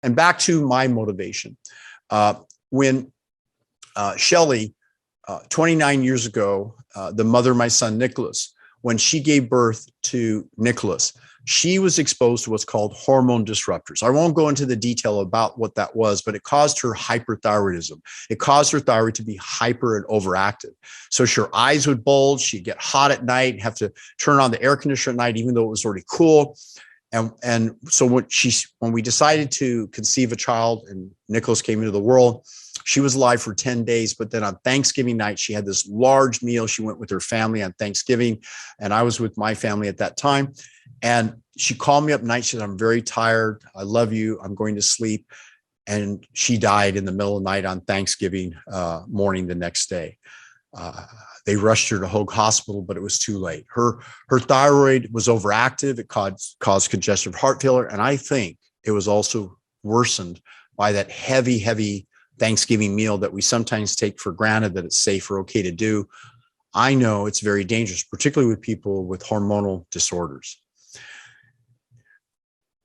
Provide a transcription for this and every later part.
And back to my motivation. When Shelley, 29 years ago, the mother of my son, Nicholas, when she gave birth to Nicholas, she was exposed to what's called hormone disruptors. I won't go into the detail about what that was, but it caused her hyperthyroidism. It caused her thyroid to be hyper and overactive. So her eyes would bulge, she'd get hot at night, have to turn on the air conditioner at night, even though it was already cool. And so when we decided to conceive a child and Nicholas came into the world, she was alive for 10 days, but then on Thanksgiving night, she had this large meal. She went with her family on Thanksgiving, and I was with my family at that time. And she called me up at night. She said, "I'm very tired. I love you. I'm going to sleep." And she died in the middle of the night on Thanksgiving morning the next day. They rushed her to Hoag Hospital, but it was too late. Her thyroid was overactive. It caused congestive heart failure. And I think it was also worsened by that heavy Thanksgiving meal that we sometimes take for granted that it's safe or okay to do. I know it's very dangerous, particularly with people with hormonal disorders.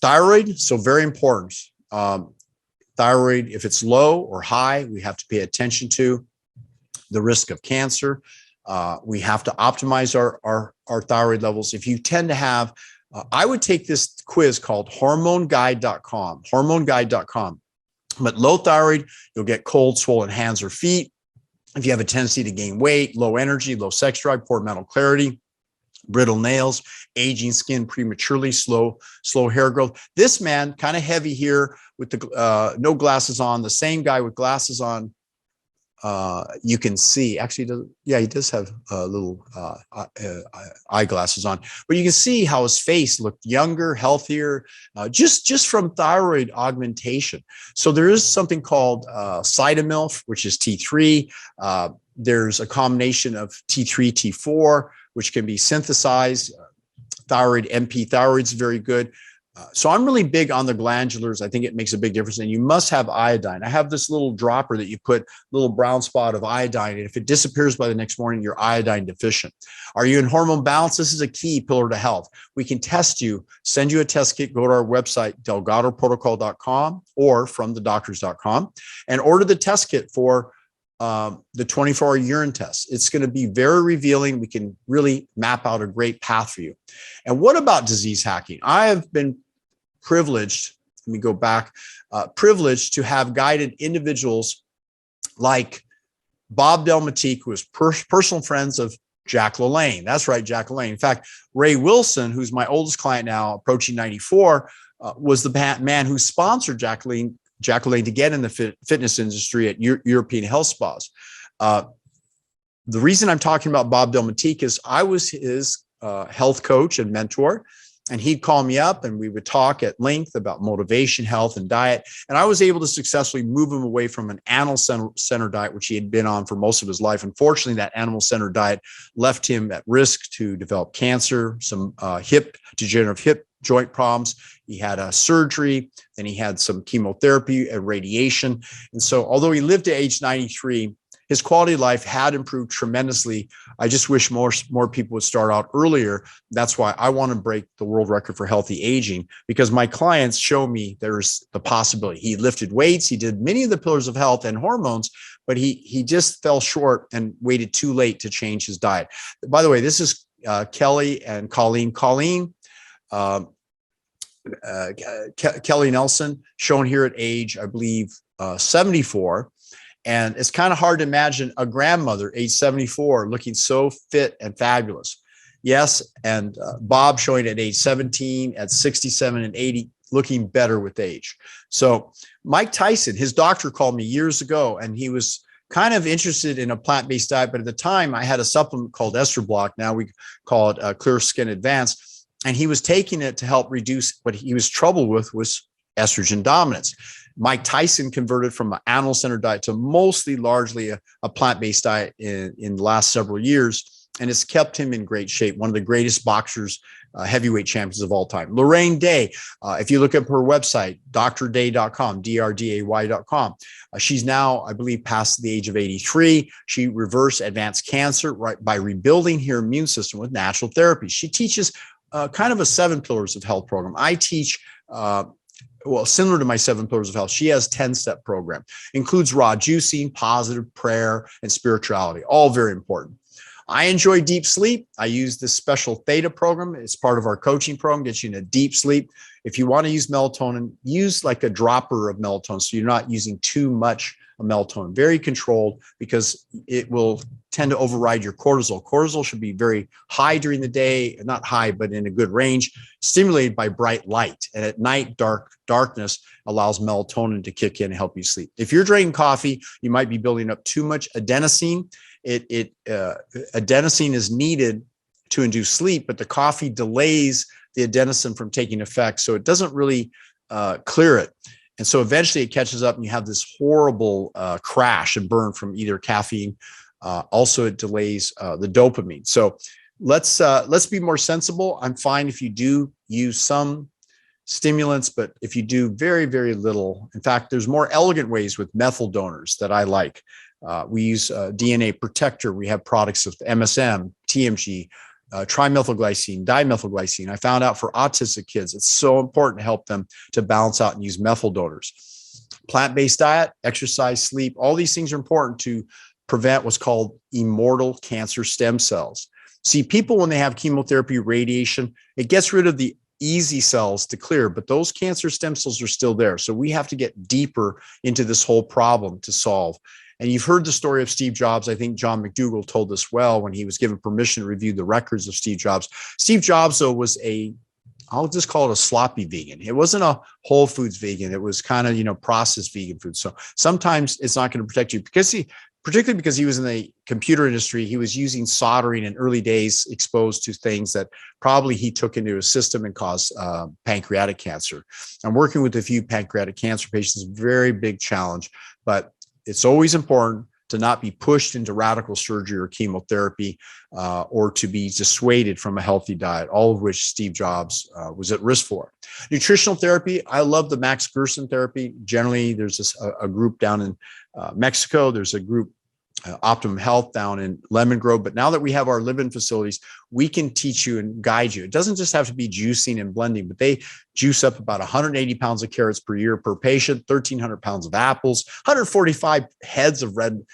Thyroid, so very important. Thyroid, if it's low or high, we have to pay attention to the risk of cancer. We have to optimize our thyroid levels. If you tend to have, I would take this quiz called hormoneguide.com. But low thyroid, you'll get cold, swollen hands or feet. If you have a tendency to gain weight, low energy, low sex drive, poor mental clarity, brittle nails, aging skin prematurely, slow hair growth. This man, kind of heavy here with the no glasses on, the same guy with glasses on, you can see, actually, he does have little eyeglasses on, but you can see how his face looked younger, healthier, just from thyroid augmentation. So there is something called Cytomilf, which is T3. There's a combination of T3, T4, which can be synthesized. Thyroid, MP thyroid is very good. So I'm really big on the glandulars. I think it makes a big difference. And you must have iodine. I have this little dropper that you put a little brown spot of iodine. And if it disappears by the next morning, you're iodine deficient. Are you in hormone balance? This is a key pillar to health. We can test you, send you a test kit, go to our website, delgadoprotocol.com or fromthedoctors.com, and order the test kit for the 24-hour urine test. It's going to be very revealing. We can really map out a great path for you. And what about disease hacking? I have been privileged, let me go back, privileged to have guided individuals like Bob Delmatique, who is personal friends of Jack LaLanne. That's right, Jack LaLanne. In fact, Ray Wilson, who's my oldest client now, approaching 94, was the man who sponsored Jack LaLanne to get in the fitness industry at European health spas. The reason I'm talking about Bob Delmatique is I was his health coach and mentor, and he'd call me up and we would talk at length about motivation, health, and diet. And I was able to successfully move him away from an animal-centered diet, which he had been on for most of his life. Unfortunately, that animal-centered diet left him at risk to develop cancer, some degenerative hip joint problems. He had a surgery, then he had some chemotherapy and radiation. And so although he lived to age 93, his quality of life had improved tremendously. I just wish more people would start out earlier. That's why I want to break the world record for healthy aging, because my clients show me there's the possibility. He lifted weights, he did many of the pillars of health and hormones, but he just fell short and waited too late to change his diet. By the way, this is Kelly and Colleen. Kelly Nelson, shown here at age, I believe, 74. And it's kind of hard to imagine a grandmother, age 74, looking so fit and fabulous. Yes, and Bob showing at age 17, at 67 and 80, looking better with age. So Mike Tyson, his doctor called me years ago, and he was kind of interested in a plant-based diet. But at the time, I had a supplement called Ester Block. Now we call it Clear Skin Advance. And he was taking it to help reduce what he was troubled with was estrogen dominance. Mike Tyson converted from an animal-centered diet to largely a plant-based diet in the last several years, and it's kept him in great shape. One of the greatest boxers, heavyweight champions of all time. Lorraine Day, if you look up her website, drday.com, drday.com, she's now, I believe, past the age of 83. She reversed advanced cancer by rebuilding her immune system with natural therapies. She teaches kind of a 7 pillars of health program. I teach well, similar to my 7 pillars of health, she has 10-step program, includes raw juicing, positive prayer, and spirituality, all very important. I enjoy deep sleep. I use this special theta program. It's part of our coaching program, gets you into deep sleep. If you want to use melatonin, use like a dropper of melatonin, so you're not using too much melatonin, very controlled, because it will tend to override your cortisol. Cortisol should be very high during the day, not high, but in a good range, stimulated by bright light. And at night, darkness allows melatonin to kick in and help you sleep. If you're drinking coffee, you might be building up too much adenosine. Adenosine is needed to induce sleep, but the coffee delays the adenosine from taking effect, so it doesn't really clear it. And so eventually it catches up and you have this horrible crash and burn from either caffeine. Also, it delays the dopamine. So let's be more sensible. I'm fine if you do use some stimulants, but if you do very, very little, in fact, there's more elegant ways with methyl donors that I like. We use DNA protector. We have products with MSM, TMG, trimethylglycine, dimethylglycine. I found out for autistic kids, it's so important to help them to balance out and use methyl donors. Plant-based diet, exercise, sleep, all these things are important to prevent what's called immortal cancer stem cells. See, people, when they have chemotherapy, radiation, it gets rid of the easy cells to clear, but those cancer stem cells are still there. So we have to get deeper into this whole problem to solve. And you've heard the story of Steve Jobs. I think John McDougall told us well when he was given permission to review the records of Steve Jobs. Steve Jobs, though, was I'll just call it a sloppy vegan. It wasn't a whole foods vegan. It was kind of, processed vegan food. So sometimes it's not going to protect you particularly because he was in the computer industry. He was using soldering in early days, exposed to things that probably he took into his system and caused pancreatic cancer. I'm working with a few pancreatic cancer patients, very big challenge, but it's always important to not be pushed into radical surgery or chemotherapy or to be dissuaded from a healthy diet, all of which Steve Jobs was at risk for. Nutritional therapy, I love the Max Gerson therapy. Generally, there's a group down in Mexico. There's a group, Optimum Health, down in Lemon Grove. But now that we have our live-in facilities, we can teach you and guide you. It doesn't just have to be juicing and blending, but they juice up about 180 pounds of carrots per year per patient, 1,300 pounds of apples, 145 heads of red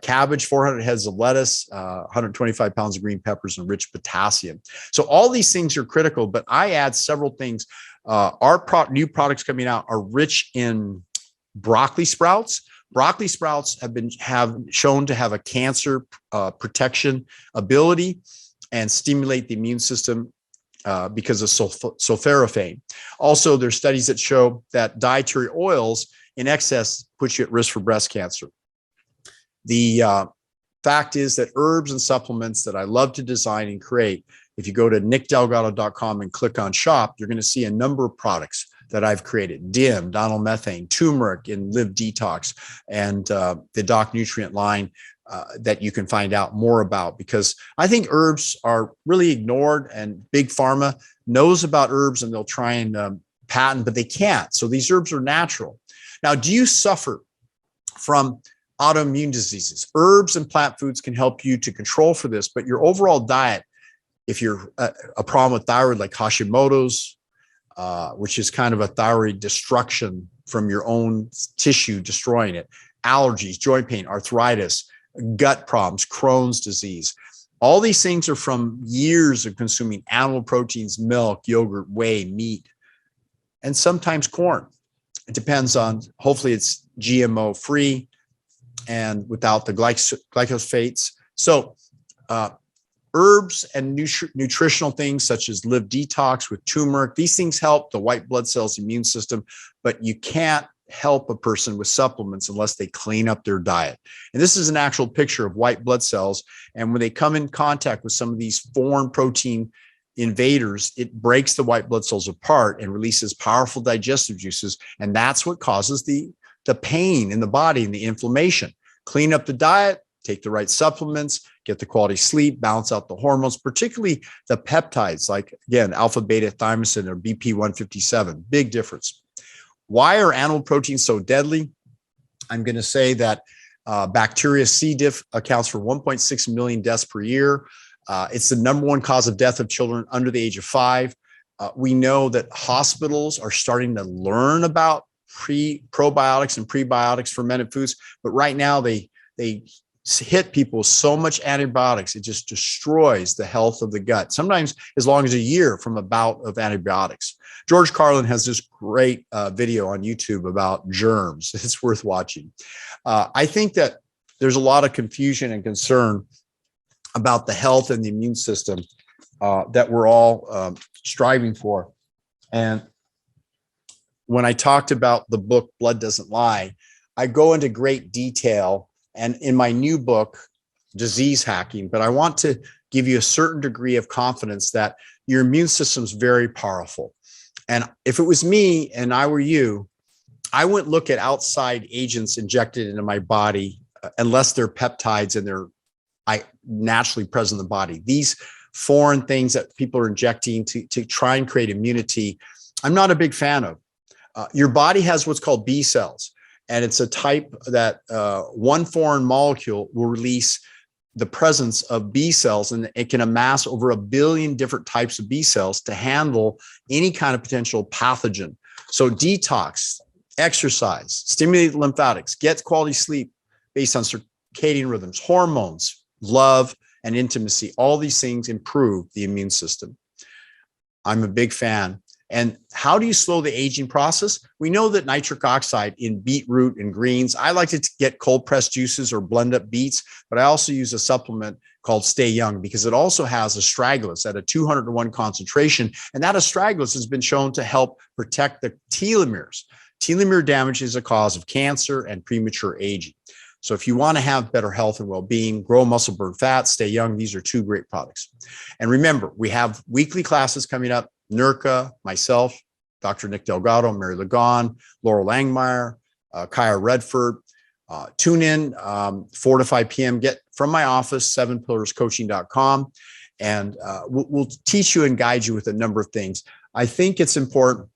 cabbage, 400 heads of lettuce, 125 pounds of green peppers, and rich potassium. So all these things are critical, but I add several things. Our new products coming out are rich in broccoli sprouts. Broccoli sprouts have shown to have a cancer protection ability and stimulate the immune system because of sulforaphane. Also, there's studies that show that dietary oils in excess put you at risk for breast cancer. The fact is that herbs and supplements that I love to design and create, if you go to nickdelgado.com and click on shop, you're going to see a number of products that I've created: DIM, dinomethane, turmeric, and Live Detox, and the Doc Nutrient line that you can find out more about, because I think herbs are really ignored, and Big Pharma knows about herbs and they'll try and patent, but they can't. So these herbs are natural. Now, do you suffer from autoimmune diseases? Herbs and plant foods can help you to control for this, but your overall diet, if you're a problem with thyroid like Hashimoto's, which is kind of a thyroid destruction from your own tissue, destroying it, allergies, joint pain, arthritis, gut problems, Crohn's disease. All these things are from years of consuming animal proteins, milk, yogurt, whey, meat, and sometimes corn. It depends on, hopefully it's GMO free and without the glyphosates. So herbs and nutritional things such as Live Detox with turmeric, these things help the white blood cells immune system, but you can't help a person with supplements unless they clean up their diet. And this is an actual picture of white blood cells. And when they come in contact with some of these foreign protein invaders, it breaks the white blood cells apart and releases powerful digestive juices. And that's what causes the pain in the body and the inflammation. Clean up the diet, take the right supplements, get the quality sleep, balance out the hormones, particularly the peptides, like, again, alpha beta thymosin or BP157, big difference. Why are animal proteins so deadly? I'm going to say that bacteria C. diff accounts for 1.6 million deaths per year. It's the #1 cause of death of children under the age of 5. We know that hospitals are starting to learn about probiotics and prebiotics, fermented foods, but right now they hit people with so much antibiotics, it just destroys the health of the gut, sometimes as long as a year from a bout of antibiotics. George Carlin has this great video on YouTube about germs. It's worth watching. I think that there's a lot of confusion and concern about the health and the immune system that we're all striving for. And when I talked about the book, Blood Doesn't Lie, I go into great detail, and in my new book, Disease Hacking, but I want to give you a certain degree of confidence that your immune system is very powerful. And if it was me and I were you, I wouldn't look at outside agents injected into my body unless they're peptides and they're naturally present in the body. These foreign things that people are injecting to try and create immunity, I'm not a big fan of. Your body has what's called B cells, and it's a type that one foreign molecule will release the presence of B cells, and it can amass over 1 billion different types of B cells to handle any kind of potential pathogen. So detox, exercise, stimulate the lymphatics, get quality sleep based on circadian rhythms, hormones, love, and intimacy. All these things improve the immune system. I'm a big fan. And how do you slow the aging process? We know that nitric oxide in beetroot and greens. I like to get cold pressed juices or blend up beets, but I also use a supplement called Stay Young because it also has astragalus at a 200-to-1 concentration. And that astragalus has been shown to help protect the telomeres. Telomere damage is a cause of cancer and premature aging. So if you want to have better health and well-being, grow muscle, burn fat, stay young, these are 2 great products. And remember, we have weekly classes coming up. Nurka, myself, Dr. Nick Delgado, Mary Lagon, Laurel Langmeyer, Kaya Redford. Tune in 4 to 5 p.m. Get from my office, 7pillarscoaching.com, and we'll teach you and guide you with a number of things. I think it's important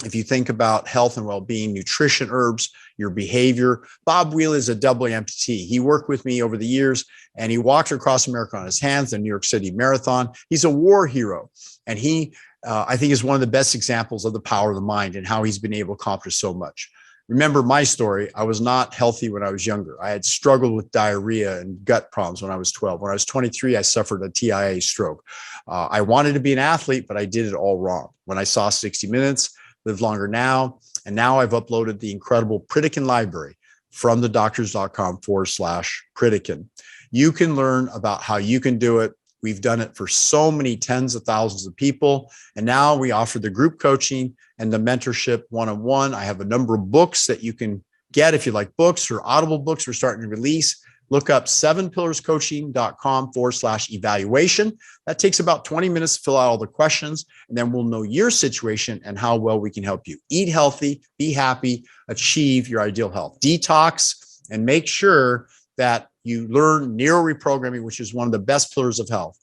if you think about health and well-being, nutrition, herbs, your behavior. Bob Wheeler is a double amputee. He worked with me over the years, and he walked across America on his hands, the New York City Marathon. He's a war hero, and he, I think, is one of the best examples of the power of the mind and how he's been able to accomplish so much. Remember my story. I was not healthy when I was younger. I had struggled with diarrhea and gut problems when I was 12. When I was 23, I suffered a TIA stroke. I wanted to be an athlete, but I did it all wrong. When I saw 60 Minutes, Live Longer Now, and now I've uploaded the incredible Pritikin library from thedoctors.com/Pritikin. You can learn about how you can do it. We've done it for so many tens of thousands of people. And now we offer the group coaching and the mentorship one-on-one. I have a number of books that you can get if you like books or Audible books we're starting to release. Look up 7pillarscoaching.com/evaluation. That takes about 20 minutes to fill out all the questions, and then we'll know your situation and how well we can help you. Eat healthy, be happy, achieve your ideal health. Detox, and make sure that you learn neuroreprogramming, which is one of the best pillars of health.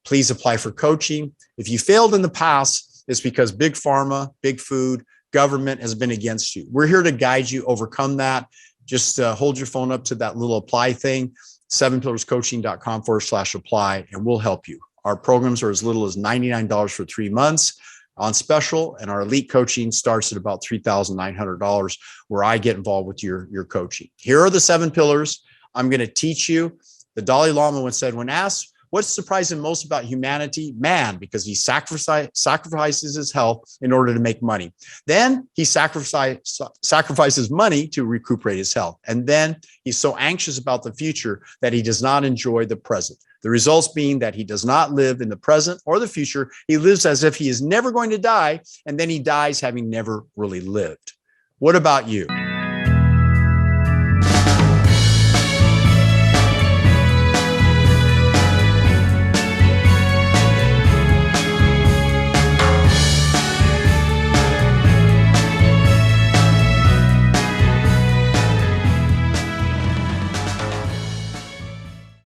Please apply for coaching. If you failed in the past, it's because big pharma, big food, government has been against you. We're here to guide you overcome that. Just hold your phone up to that little apply thing, 7pillarscoaching.com/apply, and we'll help you. Our programs are as little as $99 for 3 months on special, and our elite coaching starts at about $3,900, where I get involved with your coaching. Here are the 7 pillars. I'm going to teach you. The Dalai Lama once said, when asked, what's surprising most about humanity? Man, because he sacrifices his health in order to make money. Then he sacrifices money to recuperate his health. And then he's so anxious about the future that he does not enjoy the present. The results being that he does not live in the present or the future. He lives as if he is never going to die, and then he dies having never really lived. What about you?